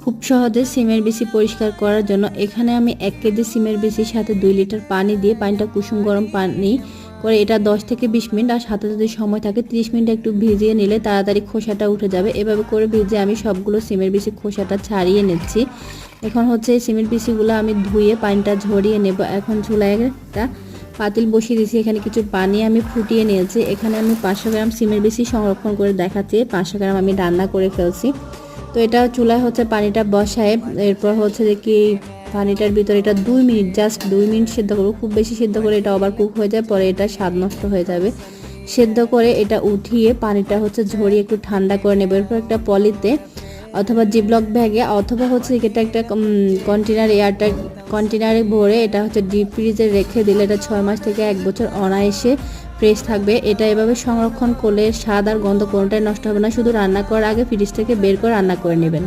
খুব সহজে সিমের বিচি পরিষ্কার করার জন্য এখানে আমি 1 কেজি সিমের বিচির সাথে 2 লিটার পানি দিয়ে পানিটা কুসুম গরম পানি করে এটা 10 থেকে 20 মিনিট আর সাথে যদি সময় থাকে 30 মিনিট একটু ভিজিয়ে নিলে তাড়াতাড়ি খোসাটা উঠে যাবে। এভাবে করে ভিজিয়ে আমি সবগুলো সিমের বিচি খোসাটা ছাড়িয়ে নিচ্ছি। এখন হচ্ছে এই সিমের বিচিগুলো আমি ধুয়ে পানিটা ঝরিয়ে নেব। এখন চুলায় একটা পাতিল বসিয়ে দিয়েছি, এখানে কিছু পানি আমি ফুটিয়ে নিয়েছি। এখানে আমি 500 গ্রাম সিমের বিচি সংরক্ষণ করে দেখাচ্ছি, 500 গ্রাম আমি রান্না করে ফেলছি। তো এটা চুলায় হচ্ছে পানিটা বসায়, এরপর হচ্ছে যে কি পানিটার ভিতরে এটা 2 মিনিট জাস্ট 2 মিনিট সেদ্ধ করবো। খুব বেশি সেদ্ধ করে এটা ওভার কুক হয়ে যায়, পরে এটা স্বাদ নষ্ট হয়ে যাবে। সেদ্ধ করে এটা উঠিয়ে পানিটা হচ্ছে ঝরিয়ে একটু ঠান্ডা করে নেব। এরপর একটা পলিতে অথবা জিপলক ব্যাগে অথবা হচ্ছে এটা একটা কন্টেনার এয়ারটাইট কন্টেনারে ভরে এটা হচ্ছে ডিপ ফ্রিজে রেখে দিলে এটা 6 মাস থেকে 1 বছর অনায়াসে ফ্রেশ থাকবে। এটা এভাবে সংরক্ষণ করলে স্বাদ আর গন্ধ কোনোটাই নষ্ট হবে না। শুধু রান্না করার আগে ফ্রিজ থেকে বের করে রান্না করে নেবেন।